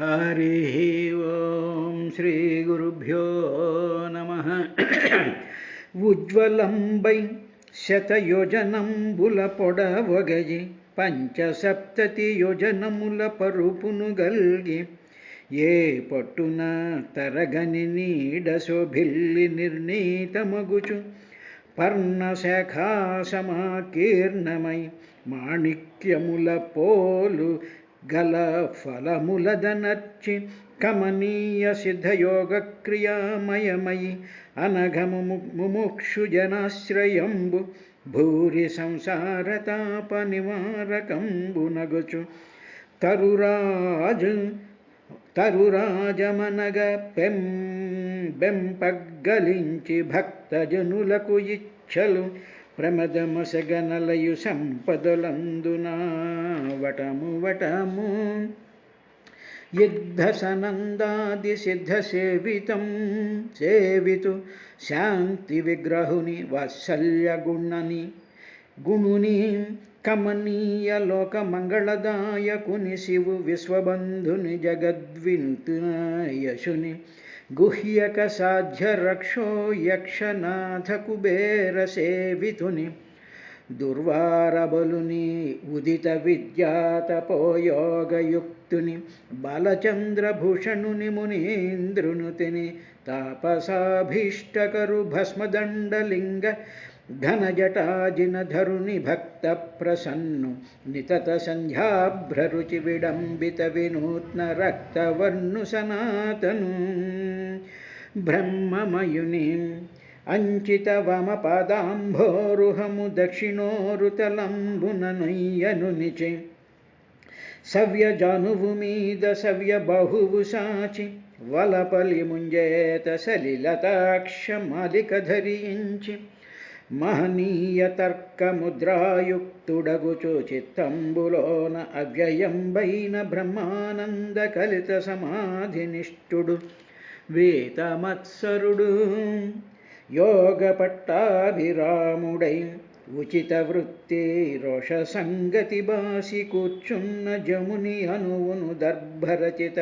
హరి ఓం శ్రీ గురుభ్యో నమః. ఉజ్వలంబై శతయోజనంబుల పొడవొగయి పంచసప్తతి యోజనముల పరుపును గల్గి ఏ పట్టున తరగని నీడ శోభిల్లి నిర్ణీతమగుచు పర్ణశాఖా సమాకీర్ణమై మాణిక్యముల పోలు గల ఫలములదనర్చి కమనీయ సిద్ధయోగ క్రియామయమయి అనఘము ముముక్షు జనాశ్రయంబు భూరి సంసారతాప నివారకంబు నగుచు తరురాజమనగ బెంపగ్గలించి భక్తజనులకు ఇచ్చలు ప్రమదమసగనలయు సంపదలందునా వటము వటము యుద్ధసనందాది సిద్ధ సేవితు శాంతి విగ్రహుని వాత్సల్య గుణుని కమనీయ లోక మంగళదాయకుని శివు విశ్వబంధుని జగద్వింతుయశుని గుహ్యక సాధ్య రక్షో యక్షనాథ కుబేర సేవితుని దుర్వారబలుని ఉదిత విద్యాతపోయోగయుక్తుని బాలచంద్రభూషణుని మునీంద్రునుతిని తాపసాభీష్టకరు భస్మదండలింగ ఘనజటాజినధరుని భక్త ప్రసన్ను నితత సంధ్యాభ్రరుచి విడంబిత వినూత్న రక్తవర్ణు సనాతను బ్రహ్మమయుని అంచిత వమ పదాంభోరుహము దక్షిణోరుతలంబుననయ్యనునిచి సవ్య జానువు మీద సవ్య బహువు సాచి వలపలి ముంజేత సలిలతాక్ష మాలిక ధరించి మహనీయ తర్కముద్రాయుక్తుడగుచు చిత్తంబులోన అవ్యయంబైన బ్రహ్మానంద కలిత సమాధినిష్ఠుడు వేతమత్సరుడు యోగ పట్టాభిరాముడై ఉచిత వృత్తి రోష సంగతి బాసి కూర్చున్న జముని అనువును దర్భరచిత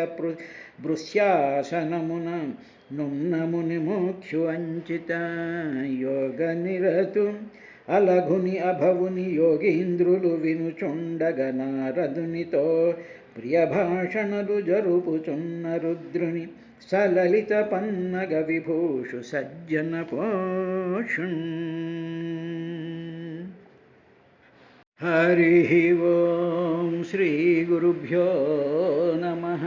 భృశ్యాసనమున నున్నముని మోక్షు అంచిత యోగ నిరతు అలఘుని అభవుని యోగీంద్రులు వినుచుండగ నారదునితో ప్రియభాషణలు జరుపుచున్న రుద్రుని సలలిత పన్నగ విభూషు సజ్జన పోషుణ్. హరి ఓం శ్రీ గురుభ్యో నమః.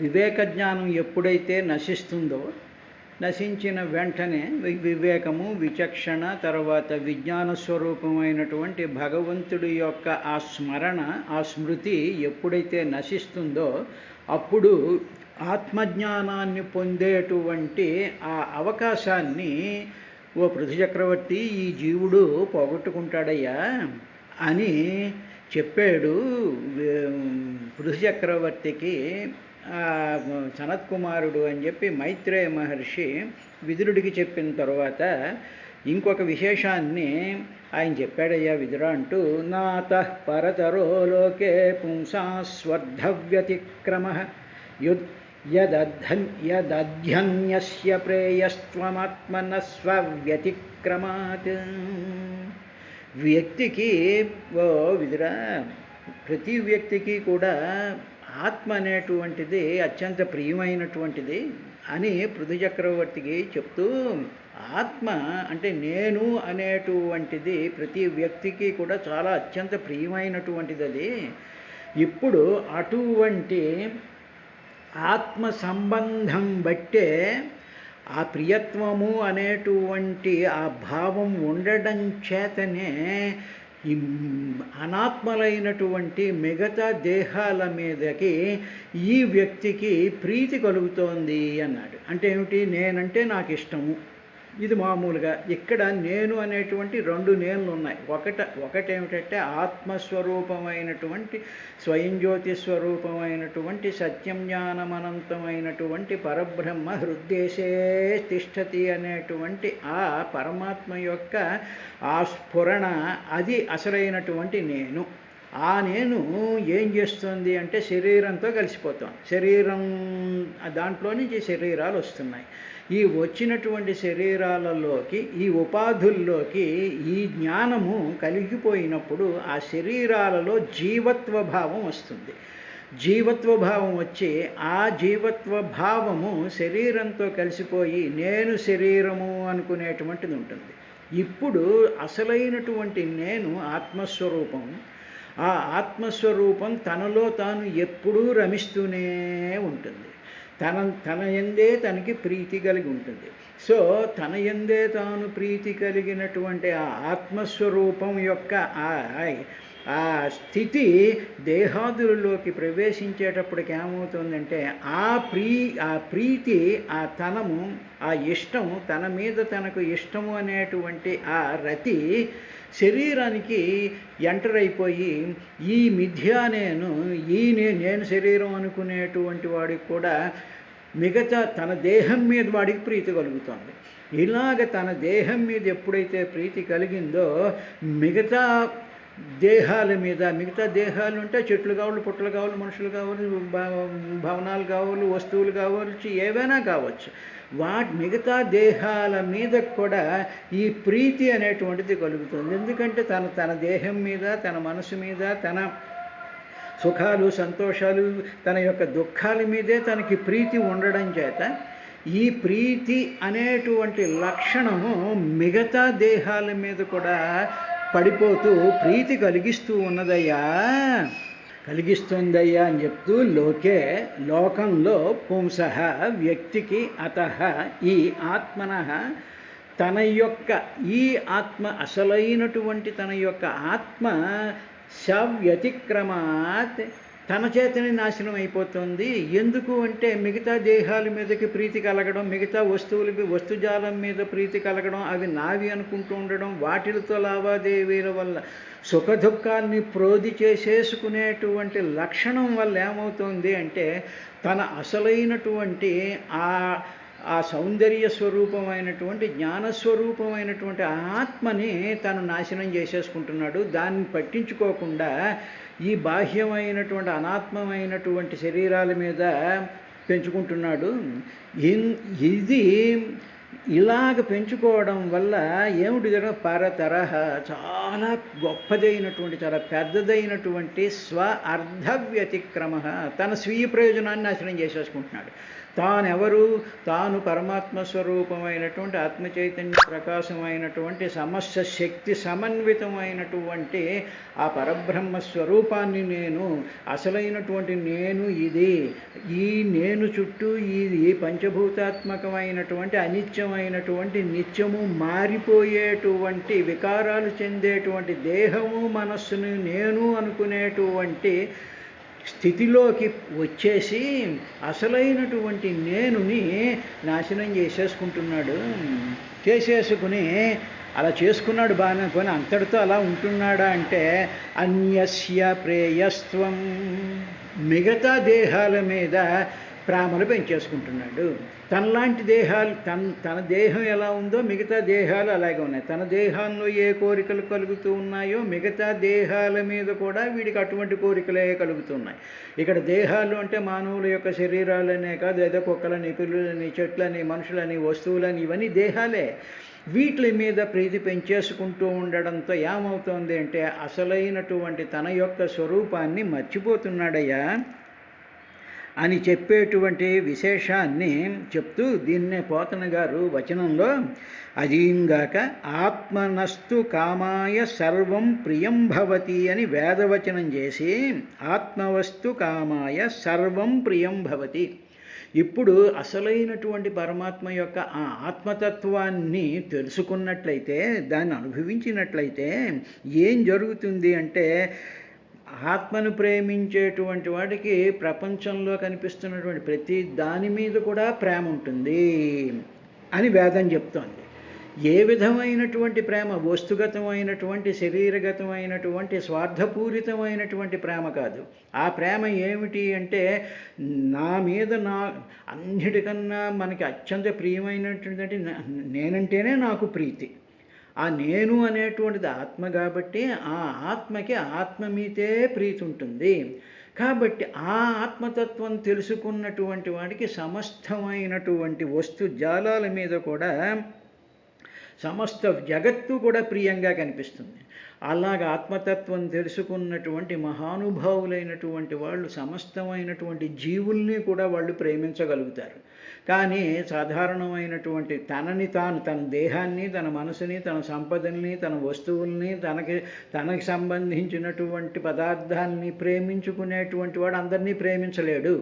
వివేక జ్ఞానం ఎప్పుడైతే నశిస్తుందో, నశించిన వెంటనే వివేకము, విచక్షణ, తర్వాత విజ్ఞాన స్వరూపమైనటువంటి భగవంతుడి యొక్క ఆ స్మరణ, ఆ స్మృతి ఎప్పుడైతే నశిస్తుందో అప్పుడు ఆత్మజ్ఞానాన్ని పొందేటువంటి ఆ అవకాశాన్ని ఓ పృథు చక్రవర్తి ఈ జీవుడు పోగొట్టుకుంటాడయ్యా అని చెప్పాడు పృథు చక్రవర్తికి సనత్కుమారుడు అని చెప్పి మైత్రేయ మహర్షి విదురుడికి చెప్పిన తర్వాత ఇంకొక విశేషాన్ని ఆయన చెప్పాడయ్యా విదుర అంటూ, నాతః పరతరో లోకే పుంసాస్వర్ధవ్యతిక్రమ యదధ్యన్యస్య ప్రేయస్త్వమాత్మనస్వవ్యతిక్రమాత్. వ్యక్తికి ఓ విదుర, ప్రతి వ్యక్తికి కూడా ఆత్మ అనేటువంటిది అత్యంత ప్రియమైనటువంటిది అని పృథు చక్రవర్తికి చెప్తూ, ఆత్మ అంటే నేను అనేటువంటిది ప్రతి వ్యక్తికి కూడా చాలా అత్యంత ప్రియమైనటువంటిది. అది ఇప్పుడు అటువంటి ఆత్మ సంబంధం బట్టే ఆ ప్రియత్వము అనేటువంటి ఆ భావం ఉండడం చేతనే ఈ అనాత్మలైనటువంటి మిగతా దేహాల మీదకి ఈ వ్యక్తికి ప్రీతి కలుగుతోంది అన్నాడు. అంటే ఏమిటి? నేనంటే నాకు ఇష్టము, ఇది మామూలుగా. ఇక్కడ నేను అనేటువంటి రెండు నేనులు ఉన్నాయి. ఒకటేమిటంటే ఆత్మస్వరూపమైనటువంటి స్వయం జ్యోతి స్వరూపమైనటువంటి సత్యం జ్ఞానమనంతమైనటువంటి పరబ్రహ్మ హృద్దేశే తిష్టతి అనేటువంటి ఆ పరమాత్మ యొక్క ఆ స్ఫురణ, అది అసలైనటువంటి నేను. ఆ నేను ఏం చేస్తుంది అంటే శరీరంతో కలిసిపోతాం. శరీరం దాంట్లో నుంచి శరీరాలు వస్తున్నాయి. ఈ వచ్చినటువంటి శరీరాలలోకి, ఈ ఉపాధుల్లోకి ఈ జ్ఞానము కలిగిపోయినప్పుడు ఆ శరీరాలలో జీవత్వ భావం వస్తుంది. జీవత్వ భావం వచ్చి ఆ జీవత్వ భావము శరీరంతో కలిసిపోయి నేను శరీరము అనుకునేటువంటిది ఉంటుంది. ఇప్పుడు అసలైనటువంటి నేను ఆత్మస్వరూపం. ఆ ఆత్మస్వరూపం తనలో తాను ఎప్పుడూ రమిస్తూనే ఉంటుంది. తన యందే తనకి ప్రీతి కలిగి ఉంటుంది. సో తన యందే తాను ప్రీతి కలిగినటువంటి ఆ ఆత్మస్వరూపం యొక్క ఆ స్థితి దేహాదులలోకి ప్రవేశించేటప్పటికి ఏమవుతుందంటే ఆ ప్రీతి, ఆ తనము, ఆ ఇష్టము, తన మీద తనకు ఇష్టము అనేటువంటి ఆ రతి శరీరానికి ఎంటర్ అయిపోయి ఈ మిథ్యా నేను శరీరం అనుకునేటువంటి వాడికి కూడా మిగతా తన దేహం మీద వాడికి ప్రీతి కలుగుతుంది. ఇలాగ తన దేహం మీద ఎప్పుడైతే ప్రీతి కలిగిందో మిగతా దేహాలు ఉంటే చెట్లు కావాలి, పుట్టలు కావాలి, మనుషులు కావాలి, భవనాలు కావాలి, వస్తువులు కావచ్చు, ఏవైనా కావచ్చు, మిగతా దేహాల మీద కూడా ఈ ప్రీతి అనేటువంటిది కలుగుతుంది. ఎందుకంటే తన దేహం మీద, తన మనసు మీద, తన సుఖాలు, సంతోషాలు, తన యొక్క దుఃఖాల మీదే తనకి ప్రీతి ఉండడం చేత ఈ ప్రీతి అనేటువంటి లక్షణము మిగతా దేహాల మీద కూడా పడిపోతూ ప్రీతి కలిగిస్తుందయ్యా అని చెప్తూ లోకంలో పుంసః వ్యక్తికి అతః ఈ ఆత్మనః ఈ ఆత్మ అసలైనటువంటి తన యొక్క ఆత్మ వ్యతిక్రమాత్ తన చేతనే నాశనం అయిపోతుంది. ఎందుకు అంటే మిగతా దేహాల మీదకి ప్రీతి కలగడం, మిగతా వస్తుజాలం మీద ప్రీతి కలగడం, అవి నావి అనుకుంటూ ఉండడం, వాటితో లావాదేవీల వల్ల సుఖదుఖాల్ని ప్రోధి చేసేసుకునేటువంటి లక్షణం వల్ల ఏమవుతుంది అంటే తన అసలైనటువంటి ఆ సౌందర్య స్వరూపమైనటువంటి జ్ఞానస్వరూపమైనటువంటి ఆత్మని తను నాశనం చేసేసుకుంటున్నాడు. దాన్ని పట్టించుకోకుండా ఈ బాహ్యమైనటువంటి అనాత్మమైనటువంటి శరీరాల మీద పెంచుకుంటున్నాడు. ఇది ఇలాగ పెంచుకోవడం వల్ల ఏమిటి పరతరహ చాలా గొప్పదైనటువంటి, చాలా పెద్దదైనటువంటి అర్ధవ్యతిక్రమ తన స్వీయ ప్రయోజనాన్ని నాశనం చేసేసుకుంటున్నాడు. తాను పరమాత్మ స్వరూపమైనటువంటి ఆత్మచైతన్య ప్రకాశమైనటువంటి సమస్త శక్తి సమన్వితమైనటువంటి ఆ పరబ్రహ్మ స్వరూపాన్ని అసలైనటువంటి ఈ నేను చుట్టూ ఈ పంచభూతాత్మకమైనటువంటి అనిత్యమైనటువంటి నిత్యము మారిపోయేటువంటి వికారాలు చెందేటువంటి దేహము మనస్సును నేను అనుకునేటువంటి స్థితిలోకి వచ్చేసి అసలైనటువంటి నేనుని నాశనం చేసేసుకుని అలా చేసుకున్నాడు బాగానే కొని అంతటితో అలా ఉంటున్నాడా అంటే అన్యస్య ప్రేయస్త్వం మిగతా దేహాల మీద ప్రేమలు పెంచేసుకుంటున్నాడు. తనలాంటి దేహాలు తన దేహం ఎలా ఉందో మిగతా దేహాలు అలాగే ఉన్నాయి. తన దేహాల్లో ఏ కోరికలు కలుగుతూ ఉన్నాయో మిగతా దేహాల మీద కూడా వీడికి అటువంటి కోరికలే కలుగుతున్నాయి. ఇక్కడ దేహాలు అంటే మానవుల యొక్క శరీరాలనే కాదు, ఏదో కుక్కలని, పిల్లులని, చెట్లని, మనుషులని, వస్తువులని, ఇవన్నీ దేహాలే. వీటి మీద ప్రీతి పెంచేసుకుంటూ ఉండడంతో ఏమవుతోంది అంటే అసలైనటువంటి తన యొక్క స్వరూపాన్ని మర్చిపోతున్నాడయ్యా అని చెప్పేటువంటి విశేషాన్ని చెప్తూ దీన్నే పోతన గారు వచనంలో అదీంగాక ఆత్మనస్తు కామాయ సర్వం ప్రియం భవతి అని వేదవచనం చేసి ఆత్మవస్తు కామాయ సర్వం ప్రియం భవతి. ఇప్పుడు అసలైనటువంటి పరమాత్మ యొక్క ఆ ఆత్మతత్వాన్ని తెలుసుకున్నట్లయితే, దాన్ని అనుభవించినట్లయితే ఏం జరుగుతుంది అంటే ఆత్మను ప్రేమించేటువంటి వాడికి ప్రపంచంలో కనిపిస్తున్నటువంటి ప్రతి దాని మీద కూడా ప్రేమ ఉంటుంది అని వేదం చెప్తోంది. ఏ విధమైనటువంటి ప్రేమ? వస్తుగతమైనటువంటి, శరీరగతమైనటువంటి, స్వార్థపూరితమైనటువంటి ప్రేమ కాదు. ఆ ప్రేమ ఏమిటి అంటే అన్నిటికన్నా మనకి అత్యంత ప్రియమైనటువంటి నేనంటేనే నాకు ప్రీతి. ఆ నేను అనేటువంటిది ఆత్మ కాబట్టి ఆ ఆత్మకి ఆత్మ మీదే ప్రీతి ఉంటుంది. కాబట్టి ఆ ఆత్మతత్వం తెలుసుకున్నటువంటి వాడికి సమస్తమైనటువంటి వస్తు జాలాల మీద కూడా సమస్త జగత్తు కూడా ప్రియంగా కనిపిస్తుంది. అలాగా ఆత్మతత్వం తెలుసుకున్నటువంటి మహానుభావులైనటువంటి వాళ్ళు సమస్తమైనటువంటి జీవుల్ని కూడా వాళ్ళు ప్రేమించగలుగుతారు. కానీ సాధారణమైనటువంటి తన దేహాన్ని, తన మనసుని, తన సంపదల్ని, తన వస్తువుల్ని, తనకి సంబంధించినటువంటి పదార్థాలని ప్రేమించుకునేటువంటి వాడు అందరినీ ప్రేమించలేడు.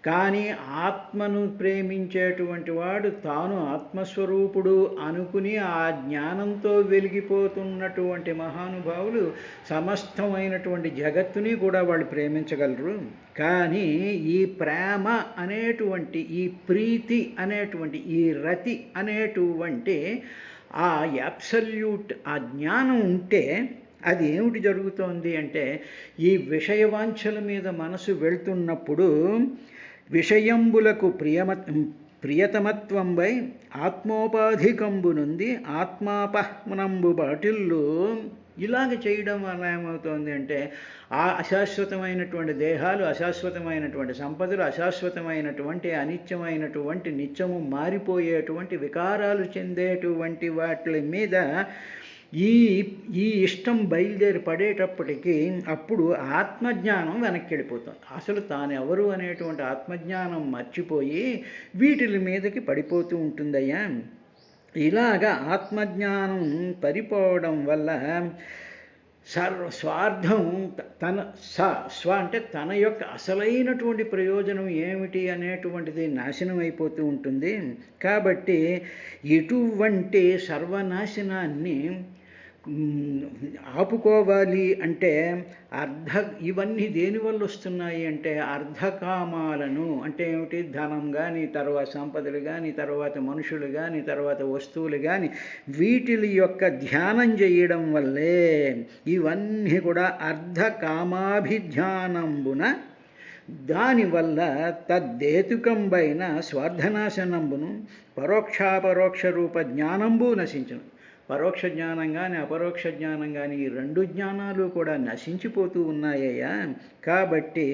కానీ ఆత్మను ప్రేమించేటువంటి వాడు తాను ఆత్మస్వరూపుడు అనుకుని ఆ జ్ఞానంతో వెలిగిపోతున్నటువంటి మహానుభావులు సమస్తమైనటువంటి జగత్తుని కూడా వాళ్ళు ప్రేమించగలరు. కానీ ఈ ప్రేమ అనేటువంటి, ఈ ప్రీతి అనేటువంటి, ఈ రతి అనేటువంటి ఆ అబ్సల్యూట్ ఆ జ్ఞానం ఉంటే అది ఏమిటి జరుగుతోంది అంటే, ఈ విషయవాంఛల మీద మనసు వెళ్తున్నప్పుడు విషయంబులకు ప్రియతమత్వంబై ఆత్మోపాధికంబు నుండి ఆత్మాపహ్మనంబు బాటిల్లు. ఇలాగ చేయడం వల్ల ఏమవుతోంది అంటే, ఆ అశాశ్వతమైనటువంటి దేహాలు, అశాశ్వతమైనటువంటి సంపదలు, అశాశ్వతమైనటువంటి అనిత్యమైనటువంటి నిత్యము మారిపోయేటువంటి వికారాలు చెందేటువంటి వాటి మీద ఈ ఇష్టం బయలుదేరి పడేటప్పటికీ అప్పుడు ఆత్మజ్ఞానం వెనక్కి వెళ్ళిపోతుంది. అసలు తానెవరు అనేటువంటి ఆత్మజ్ఞానం మర్చిపోయి వీటి మీదకి పడిపోతూ ఉంటుందయ్యా. ఇలాగా ఆత్మజ్ఞానం పరిపోవడం వల్ల స్వార్థం స్వ అంటే తన యొక్క అసలైనటువంటి ప్రయోజనం ఏమిటి అనేటువంటిది నాశనం అయిపోతూ ఉంటుంది. కాబట్టి ఇటువంటి సర్వనాశనాన్ని ఆపుకోవాలి అంటే ఇవన్నీ దేనివల్ల వస్తున్నాయి అంటే అర్ధకామాలను, అంటే ఏమిటి, ధనం కానీ, తర్వాత సంపదలు కానీ, తర్వాత మనుషులు కానీ, తర్వాత వస్తువులు కానీ, వీటి యొక్క ధ్యానం చేయడం వల్లే ఇవన్నీ కూడా అర్ధకామాభిధ్యానంబున దానివల్ల తద్దేతుకంబైన స్వార్థనాశనంబును పరోక్షాపరోక్ష రూప జ్ఞానంబు నశించును. పరోక్ష జ్ఞానం కానీ, అపరోక్ష జ్ఞానం కానీ, ఈ రెండు జ్ఞానాలు కూడా నశించిపోతూ ఉన్నాయ్యా. కాబట్టి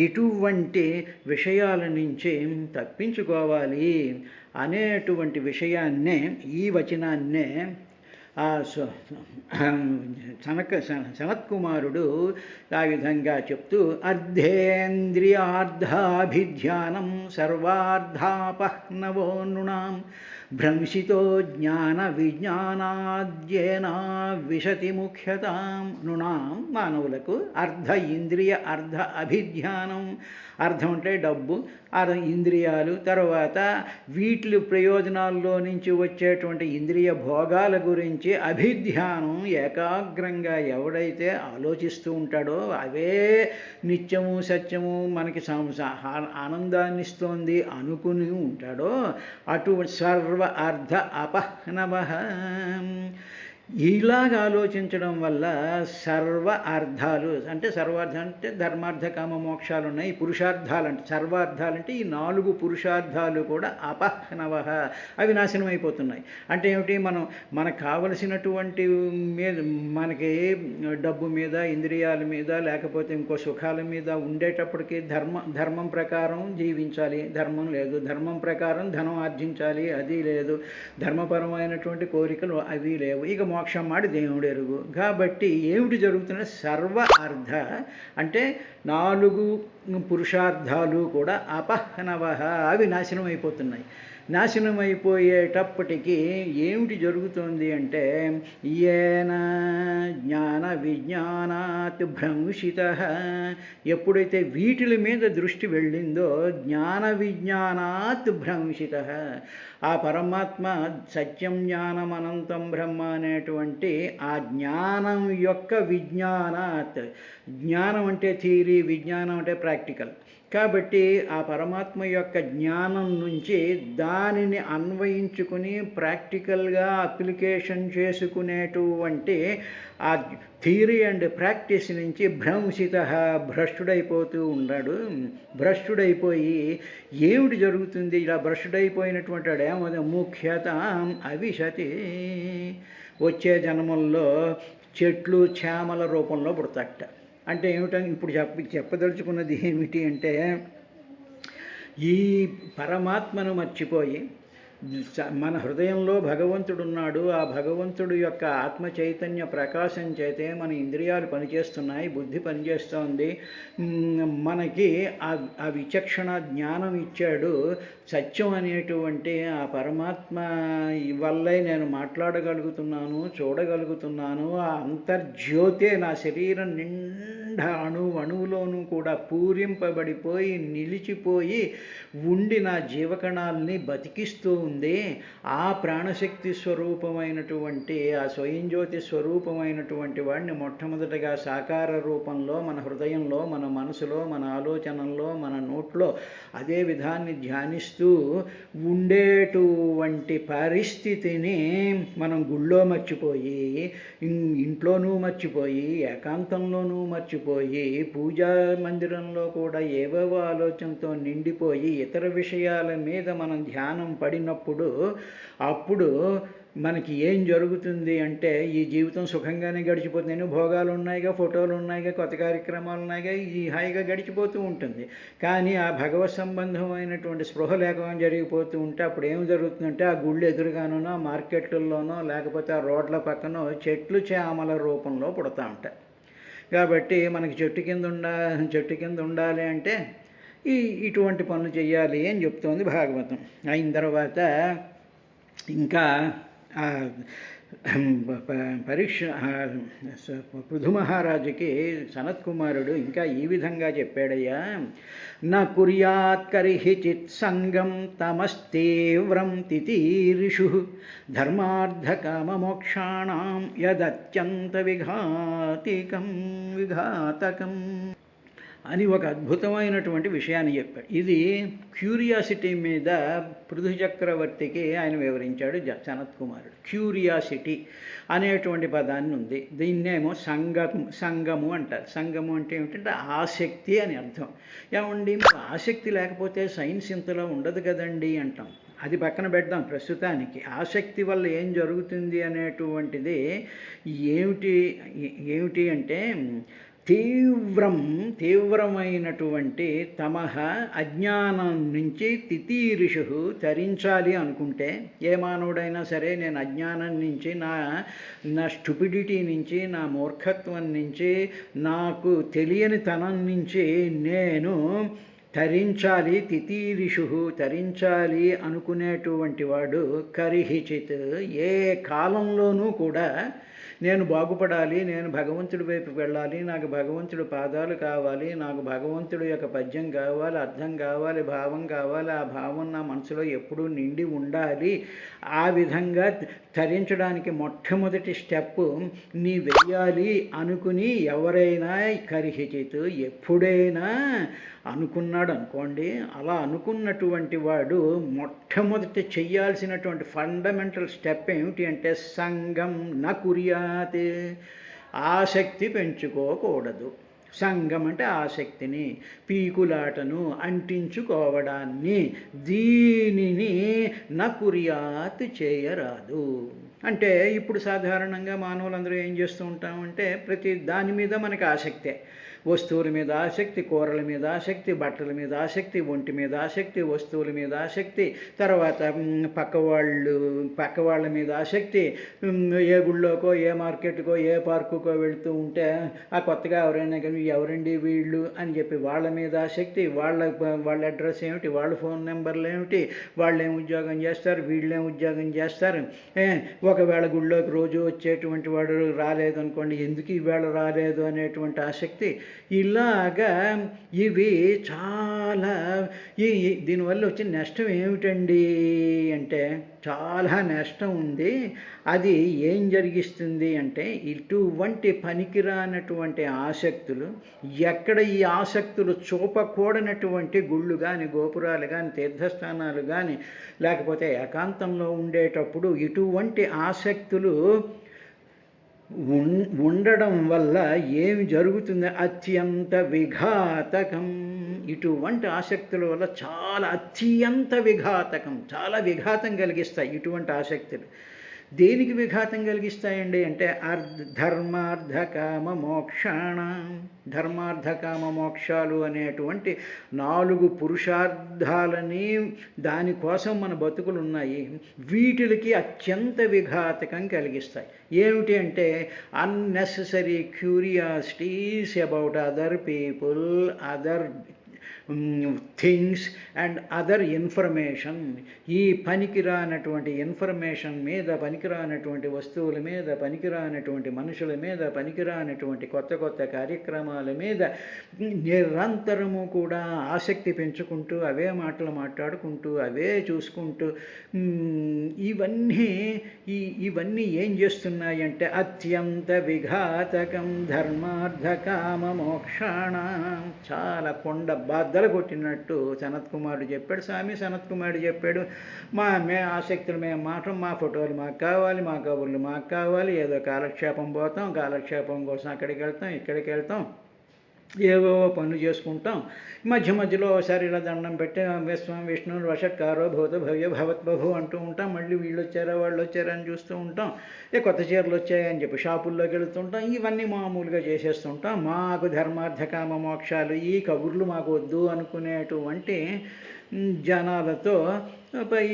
ఇటువంటి విషయాల నుంచి తప్పించుకోవాలి అనేటువంటి విషయాన్నే, ఈ వచనాన్నే సనత్కుమారుడు ఆ విధంగా చెప్తూ అర్ధేంద్రియార్థాభిధ్యానం సర్వార్థాపహ్నవో నృణాం భ్రంశితో జ్ఞాన విజ్ఞానాద్యేనా విశతి ముఖ్యతాం. నృణాం మానవులకు అర్ధ ఇంద్రియ అర్ధ అభిధ్యానం. అర్థం అంటే డబ్బు, ఇంద్రియాలు, తర్వాత వీటి ప్రయోజనాల్లో నుంచి వచ్చేటువంటి ఇంద్రియ భోగాల గురించి అభిధ్యానం ఏకాగ్రంగా ఎవడైతే ఆలోచిస్తూ ఉంటాడో, అవే నిత్యము సత్యము మనకి ఆనందాన్ని ఇస్తోంది అనుకుని ఉంటాడో, అటు సర్వ అర్ధ అపహ్నవః. ఇలాగ ఆలోచించడం వల్ల సర్వ అర్థాలు అంటే, సర్వార్థం అంటే ధర్మార్థ కామ మోక్షాలు ఉన్నాయి. పురుషార్థాలు అంటే, సర్వార్థాలంటే ఈ 4 పురుషార్థాలు కూడా అపహ్నవః, అవి నాశనం అయిపోతున్నాయి. అంటే ఏమిటి, మనకు కావలసినటువంటి మీద, మనకి డబ్బు మీద, ఇంద్రియాల మీద, లేకపోతే ఇంకో సుఖాల మీద ఉండేటప్పటికి ధర్మం ప్రకారం జీవించాలి, ధర్మం లేదు. ధర్మం ప్రకారం ధనం ఆర్జించాలి, అది లేదు. ధర్మపరమైనటువంటి కోరికలు అవి లేవు. ఇక మోక్షం మాడి దేవుడు ఎరుగు. కాబట్టి ఏమిటి జరుగుతున్న, సర్వ అర్థ అంటే 4 పురుషార్థాలు కూడా అపహ్నవః, అవి నాశనం అయిపోతున్నాయి. నాశనం అయిపోయేటప్పటికీ ఏమిటి జరుగుతోంది అంటే, ఏన జ్ఞాన విజ్ఞానాత్ భ్రంశితః, ఎప్పుడైతే వీటి మీద దృష్టి వెళ్ళిందో జ్ఞాన విజ్ఞానాత్ భ్రంశితః, ఆ పరమాత్మ సత్యం జ్ఞానం అనంతం బ్రహ్మ అనేటువంటి ఆ జ్ఞానం యొక్క విజ్ఞానాత్, జ్ఞానం అంటే థియరీ, విజ్ఞానం అంటే ప్రాక్టికల్. కాబట్టి ఆ పరమాత్మ యొక్క జ్ఞానం నుంచి దానిని అన్వయించుకుని ప్రాక్టికల్గా అప్లికేషన్ చేసుకునేటువంటి ఆ థియరీ అండ్ ప్రాక్టీస్ నుంచి భ్రష్టుడైపోతూ ఉన్నాడు. భ్రష్టుడైపోయి ఏమిటి జరుగుతుంది? ఇలా భ్రష్టుడైపోయినటువంటి వాడు ఏమో ముఖ్యత అవిశతి, వచ్చే జన్మల్లో చెట్లు చేమల రూపంలో పుడతాట. అంటే ఏమిటని ఇప్పుడు చెప్పదలుచుకున్నది ఏమిటి అంటే, ఈ పరమాత్మను మర్చిపోయి మన హృదయంలో భగవంతుడు ఉన్నాడు. ఆ భగవంతుడు యొక్క ఆత్మ చైతన్య ప్రకాశం చేతే మన ఇంద్రియాలు పనిచేస్తున్నాయి, బుద్ధి పనిచేస్తోంది, మనకి ఆ విచక్షణ జ్ఞానం ఇచ్చాడు. సత్యం అనేటువంటి ఆ పరమాత్మ వల్లే నేను మాట్లాడగలుగుతున్నాను, చూడగలుగుతున్నాను. ఆ అంతర్జ్యోతే నా శరీరం నిండా అణువులోనూ కూడా పూరింపబడిపోయి నిలిచిపోయి ఉండి నా జీవకణాలని బతికిస్తూ ఉంది. ఆ ప్రాణశక్తి స్వరూపమైనటువంటి ఆ స్వయంజ్యోతి స్వరూపమైనటువంటి వాడిని మొట్టమొదటిగా సాకార రూపంలో మన హృదయంలో, మన మనసులో, మన ఆలోచనల్లో, మన నోట్లో అదే విధాన్ని ధ్యానిస్తూ ఉండేటువంటి పరిస్థితిని మనం గుళ్ళో మర్చిపోయి, ఇంట్లోనూ మర్చిపోయి, ఏకాంతంలోనూ మర్చిపోయి, పూజా మందిరంలో కూడా ఏవేవో ఆలోచనతో నిండిపోయి ఇతర విషయాల మీద మనం ధ్యానం పడినప్పుడు అప్పుడు మనకి ఏం జరుగుతుంది అంటే, ఈ జీవితం సుఖంగానే గడిచిపోతుంది, భోగాలు ఉన్నాయిగా, ఫోటోలు ఉన్నాయిగా, కొత్త కార్యక్రమాలు ఉన్నాయిగా, ఈ హాయిగా గడిచిపోతూ ఉంటుంది. కానీ ఆ భగవత్ సంబంధమైనటువంటి స్పృహ లేకుండా జరిగిపోతూ ఉంటే అప్పుడు ఏం జరుగుతుందంటే, ఆ గుళ్ళు ఎదురుగానో, మార్కెట్లలోనో, లేకపోతే ఆ రోడ్ల పక్కనో చెట్లు చేమల రూపంలో పుడతా ఉంటాయి. కాబట్టి మనకి చెట్టు కింద ఉండాలి అంటే ఇటువంటి పనులు చేయాలి అని చెప్తోంది భాగవతం. అయిన తర్వాత ఇంకా పృథు మహారాజుకి సనత్ కుమారుడు ఇంకా ఈ విధంగా చెప్పాడయ్యా, నా కుర్యాత్ కరిహిచిత్ సంగం తమస్తీవ్రం తితీరిషు ధర్మార్థ కామమోక్షాణం యదత్యంత విఘాతకం అని ఒక అద్భుతమైనటువంటి విషయాన్ని చెప్పాడు. ఇది క్యూరియాసిటీ మీద పృథు చక్రవర్తికి ఆయన వివరించాడు సనత్ కుమారుడు. క్యూరియాసిటీ అనేటువంటి పదాన్ని ఉంది, దీన్నేమో సంగము అంటారు. సంగము అంటే ఏమిటంటే ఆసక్తి అని అర్థం. ఏమండి ఆసక్తి లేకపోతే సైన్స్ ఇంతలో ఉండదు కదండి అంటాం. అది పక్కన పెడదాం ప్రస్తుతానికి. ఆసక్తి వల్ల ఏం జరుగుతుంది అనేటువంటిది ఏమిటి అంటే, తీవ్రమైనటువంటి తమహ అజ్ఞానం నుంచి తితీరిషు తరించాలి అనుకుంటే, ఏ మానవుడైనా సరే నేను అజ్ఞానం నుంచి, నా స్టూపిడిటీ నుంచి, నా మూర్ఖత్వం నుంచి, నాకు తెలియని తనం నుంచి నేను తరించాలి, తితీరిషు తరించాలి అనుకునేటువంటి వాడు కరిహిచిత్ ఏ కాలంలోనూ కూడా నేను బాగుపడాలి, నేను భగవంతుడి వైపు వెళ్ళాలి, నాకు భగవంతుడి పాదాలు కావాలి, నాకు భగవంతుడి యొక్క పద్యం కావాలి, అర్థం కావాలి, భావం కావాలి, ఆ భావం నా మనసులో ఎప్పుడూ నిండి ఉండాలి. ఆ విధంగా తరించడానికి మొట్టమొదటి స్టెప్ నీ వెయ్యాలి అనుకుని ఎవరైనా కరిహిచిత్ ఎప్పుడైనా అనుకున్నాడు అనుకోండి, అలా అనుకున్నటువంటి వాడు మొట్టమొదటి చెయ్యాల్సినటువంటి ఫండమెంటల్ స్టెప్ ఏమిటి అంటే, సంగం న కుర్యాత్, ఆసక్తి పెంచుకోకూడదు. సంగం అంటే ఆసక్తిని, పీకులాటను, అంటించుకోవడాన్ని, దీనిని న కుర్యాత్ చేయరాదు. అంటే ఇప్పుడు సాధారణంగా మానవులందరూ ఏం చేస్తూ ఉంటామంటే, ప్రతి దాని మీద మనకి ఆసక్తే. వస్తువుల మీద ఆసక్తి, కూరల మీద ఆసక్తి, బట్టల మీద ఆసక్తి, ఒంటి మీద ఆసక్తి, వస్తువుల మీద ఆసక్తి, తర్వాత పక్క వాళ్ళ మీద ఆసక్తి, ఏ గుళ్ళోకో, ఏ మార్కెట్కో, ఏ పార్కుకో వెళుతూ ఉంటే ఆ కొత్తగా ఎవరైనా కానీ ఎవరండి వీళ్ళు అని చెప్పి వాళ్ళ మీద ఆసక్తి, వాళ్ళ అడ్రస్ ఏమిటి, వాళ్ళ ఫోన్ నెంబర్లు ఏమిటి, వాళ్ళు ఏం ఉద్యోగం చేస్తారు, వీళ్ళేం ఉద్యోగం చేస్తారు. ఒకవేళ గుళ్ళోకి రోజు వచ్చేటువంటి వాడు రాలేదు అనుకోండి, ఎందుకు ఈవేళ రాలేదు అనేటువంటి ఆసక్తి. ఇలాగా ఇవి చాలా దీనివల్ల వచ్చిన నష్టం ఏమిటండి అంటే చాలా నష్టం ఉంది. అది ఏం జరిగిస్తుంది అంటే ఇటువంటి పనికిరానటువంటి ఆసక్తులు, ఎక్కడ ఈ ఆసక్తులు చూపకూడనటువంటి గుళ్ళు కానీ, గోపురాలు కానీ, తీర్థస్థానాలు కానీ, లేకపోతే ఏకాంతంలో ఉండేటప్పుడు ఇటువంటి ఆసక్తులు ఉండడం వల్ల ఏమి జరుగుతుంది? అత్యంత విఘాతకం. ఇటువంటి ఆసక్తుల వల్ల చాలా అత్యంత విఘాతకం, చాలా విఘాతం కలిగిస్తాయి ఇటువంటి ఆసక్తులు. దేనికి విఘాతం కలిగిస్తాయండి అంటే ధర్మార్థకామ మోక్షాణ. ధర్మార్థకామ మోక్షాలు అనేటువంటి 4 పురుషార్థాలని దానికోసం మన బతుకులు ఉన్నాయి. వీటికి అత్యంత విఘాతకం కలిగిస్తాయి. ఏమిటి అంటే unnecessary curiosities about other people, other things and other information. ఈ పనికిరానటువంటి ఇన్ఫర్మేషన్ మీద, పనికిరానటువంటి వస్తువుల మీద, పనికిరానటువంటి మనుషుల మీద, పనికిరానటువంటి కొత్త కొత్త కార్యక్రమాల మీద నిరంతరము కూడా ఆసక్తి పెంచుకుంటూ, అవే మాటలు మాట్లాడుకుంటూ, అవే చూసుకుంటూ ఇవన్నీ ఏం చేస్తున్నాయి అంటే అత్యంత విఘాతకం ధర్మార్థకామ మోక్షాణ. చాలా కొండ బద్దలు కొట్టినట్టు సనత్ కుమారుడు చెప్పాడు. స్వామి సనత్ కుమారుడు చెప్పాడు, మే ఆసక్తులు మేము మాత్రం, మా ఫోటోలు మాకు కావాలి, మా కబుర్లు మాకు కావాలి, ఏదో కాలక్షేపం పోతాం, కాలక్షేపం కోసం అక్కడికి వెళ్తాం, ఇక్కడికి వెళ్తాం, ఏవో పనులు చేసుకుంటాం. మధ్య మధ్యలో ఒకసారి ఇలా దండం పెట్టి విశ్వం విష్ణు వషట్కారో భూత భవ్య భవత్బభు అంటూ ఉంటాం. మళ్ళీ వీళ్ళు వచ్చారా వాళ్ళు వచ్చారా అని చూస్తూ ఉంటాం. కొత్త చీరలు వచ్చాయని చెప్పి షాపుల్లోకి వెళుతుంటాం. ఇవన్నీ మామూలుగా చేసేస్తుంటాం. మాకు ధర్మార్థకామ మోక్షాలు, ఈ కబుర్లు మాకు వద్దు అనుకునేటువంటి జనాలతో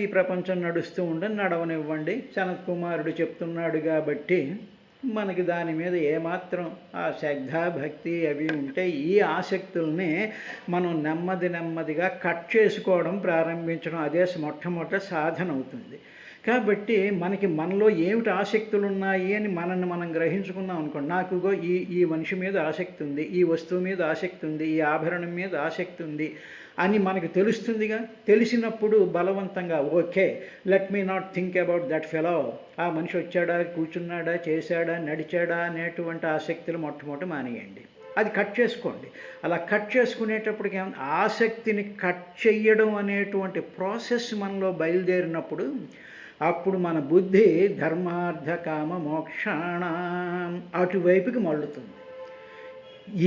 ఈ ప్రపంచం నడుస్తూ ఉండని నడవనివ్వండి. సనత్ కుమారుడు చెప్తున్నాడు కాబట్టి మనకి దాని మీద ఏమాత్రం ఆ శ్రద్ధ భక్తి అవి ఉంటే ఈ ఆసక్తుల్ని మనం నెమ్మదిగా కట్ చేసుకోవడం ప్రారంభించడం, అదే మొట్టమొదటి సాధన అవుతుంది. కాబట్టి మనలో ఏమిటి ఆసక్తులు ఉన్నాయి అని మనల్ని మనం గ్రహించుకున్నాం అనుకోండి. నాకు ఈ మనిషి మీద ఆసక్తి ఉంది, ఈ వస్తువు మీద ఆసక్తి ఉంది, ఈ ఆభరణం మీద ఆసక్తి ఉంది అని మనకు తెలుస్తుందిగా. తెలిసినప్పుడు బలవంతంగా okay let me not think about that fellow. ఆ మనిషి వచ్చాడా, కూర్చున్నాడా, చేశాడా, నడిచాడా అనేటువంటి ఆసక్తులు మొట్టమొదటి మానేయండి. అది కట్ చేసుకోండి. అలా కట్ చేసుకునేటప్పటికి ఆసక్తిని కట్ చెయ్యడం అనేటువంటి ప్రాసెస్ మనలో బయలుదేరినప్పుడు అప్పుడు మన బుద్ధి ధర్మార్థకామ మోక్షాణ అటువైపుకి మళ్ళుతుంది.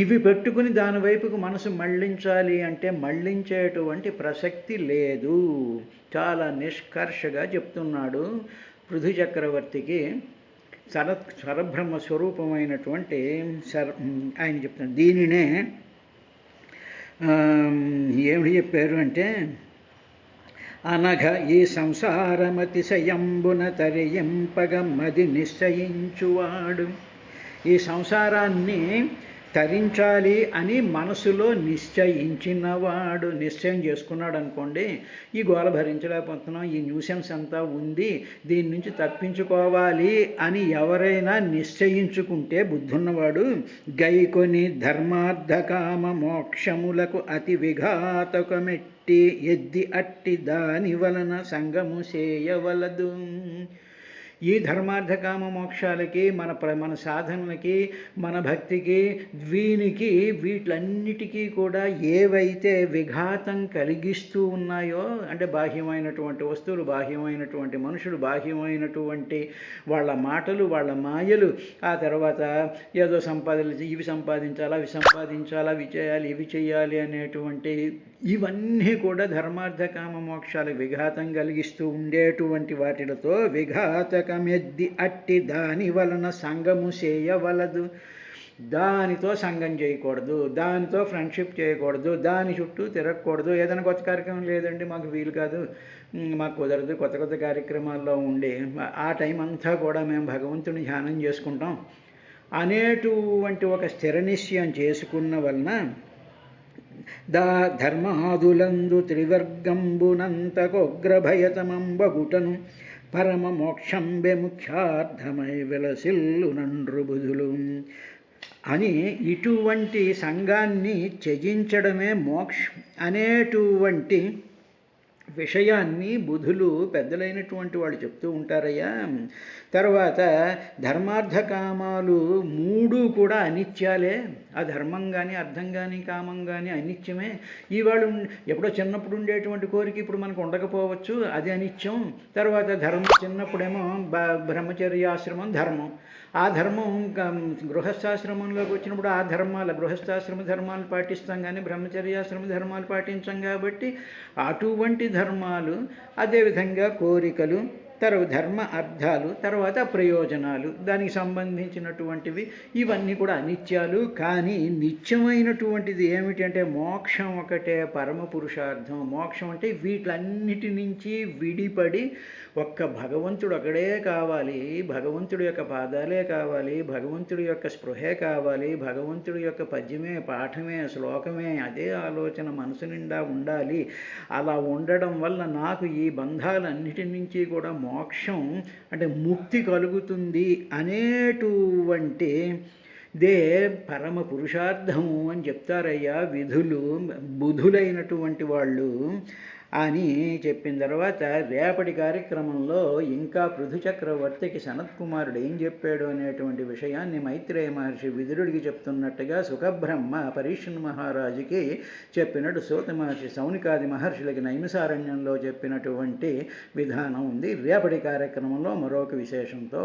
ఇవి పెట్టుకుని దాని వైపుకు మనసు మళ్ళించాలి అంటే మళ్ళించేటువంటి ప్రసక్తి లేదు. చాలా నిష్కర్షగా చెప్తున్నాడు పృథు చక్రవర్తికి. సరబ్రహ్మ స్వరూపమైనటువంటి ఆయన చెప్తున్నాడు. దీనినే ఏమిటి చెప్పారు అంటే అనఘ ఈ సంసారమతిశయంబున తరింపగ మది నిశ్చయించువాడు. ఈ సంసారాన్ని తరించాలి అని మనసులో నిశ్చయించినవాడు, నిశ్చయం చేసుకున్నాడు అనుకోండి, ఈ గోల భరించలేకపోతున్నాం, ఈ న్యూసెన్స్ అంతా ఉంది, దీని నుంచి తప్పించుకోవాలి అని ఎవరైనా నిశ్చయించుకుంటే బుద్ధున్నవాడు గైకొని ధర్మార్థకామ మోక్షములకు అతి విఘాతకమెట్టి ఎద్ది అట్టి దాని వలన సంగము చేయవలదు. ఈ ధర్మార్థకామ మోక్షాలకి, మన సాధనలకి, మన భక్తికి, వీటిలన్నిటికీ కూడా ఏవైతే విఘాతం కలిగిస్తూ ఉన్నాయో అంటే బాహ్యమైనటువంటి వస్తువులు, బాహ్యమైనటువంటి మనుషులు, బాహ్యమైనటువంటి వాళ్ళ మాటలు, వాళ్ళ మాయలు, ఆ తర్వాత ఏదో ఇవి సంపాదించాలా, అవి సంపాదించాలా, అవి చేయాలి, ఇవి చేయాలి అనేటువంటి ఇవన్నీ కూడా ధర్మార్థకామ మోక్షాలు విఘాతం కలిగిస్తూ ఉండేటువంటి వాటిలతో విఘాతకమెద్ది అట్టి దాని వలన సంగము చేయవలదు. దానితో సంఘం చేయకూడదు, దానితో ఫ్రెండ్షిప్ చేయకూడదు, దాని చుట్టూ తిరగకూడదు. ఏదైనా కొత్త కార్యక్రమం లేదండి మాకు వీలు కాదు, మాకు కుదరదు, కొత్త కొత్త కార్యక్రమాల్లో ఉండి ఆ టైం అంతా కూడా మేము భగవంతుని ధ్యానం చేసుకుంటాం అనేటువంటి ఒక స్థిర నిశ్చయం చేసుకున్న వలన ధర్మాదులందు త్రివర్గంబునంతకొగ్రభయతమంబగుటను పరమ మోక్షంబె ముఖ్యార్థమై వెలసిల్లు నండ్రు బుధులు. అని ఇటువంటి సంఘాన్ని త్యజించడమే మోక్షం అనేటువంటి విషయాన్ని బుధులు పెద్దలైనటువంటి వాళ్ళు చెప్తూ ఉంటారయ్యా. తర్వాత ధర్మార్థ కామాలు మూడు కూడా అనిత్యాలే. ఆ ధర్మం కానీ అర్థం కానీ కామం కానీ అనిత్యమే. ఇవాళ ఎప్పుడో చిన్నప్పుడు ఉండేటువంటి కోరిక ఇప్పుడు మనకు ఉండకపోవచ్చు, అది అనిత్యం. తర్వాత ధర్మం చిన్నప్పుడేమో బ్రహ్మచర్యాశ్రమం ధర్మం, ఆ ధర్మం గృహస్థాశ్రమంలోకి వచ్చినప్పుడు ఆ ధర్మాలు గృహస్థాశ్రమ ధర్మాలు పాటిస్తాం కానీ బ్రహ్మచర్యాశ్రమ ధర్మాలు పాటించాం. కాబట్టి అటువంటి ధర్మాలు, అదేవిధంగా కోరికలు, తర్వాత ధర్మ అర్థాలు, తర్వాత ప్రయోజనాలు, దానికి సంబంధించినటువంటివి ఇవన్నీ కూడా అనిత్యాలు. కానీ నిత్యమైనటువంటిది ఏమిటంటే మోక్షం ఒకటే పరమ పురుషార్థం. మోక్షం అంటే వీటన్నిటి నుంచి విడిపడి ఒక్క భగవంతుడు ఒకడే కావాలి, భగవంతుడి యొక్క పాదాలే కావాలి, భగవంతుడి యొక్క స్పృహే కావాలి, భగవంతుడి యొక్క పద్యమే పాఠమే శ్లోకమే అదే ఆలోచన మనసు నిండా ఉండాలి. అలా ఉండడం వల్ల నాకు ఈ బంధాలన్నిటి నుంచి కూడా మోక్షం అంటే ముక్తి కలుగుతుంది అనేటువంటి దే పరమ పురుషార్థము అని చెప్తారయ్యా విధులు బుధులైనటువంటి వాళ్ళు అని చెప్పిన తర్వాత రేపటి కార్యక్రమంలో ఇంకా పృథు చక్రవర్తికి సనత్కుమారుడు ఏం చెప్పాడు అనేటువంటి విషయాన్ని మైత్రేయ మహర్షి విదురుడికి చెప్తున్నట్టుగా సుఖబ్రహ్మ పరీక్షణ్ మహారాజుకి చెప్పినట్టు సూత మహర్షి సౌనికాది మహర్షులకి నైమిసారణ్యంలో చెప్పినటువంటి విధానం ఉంది. రేపటి కార్యక్రమంలో మరొక విశేషంతో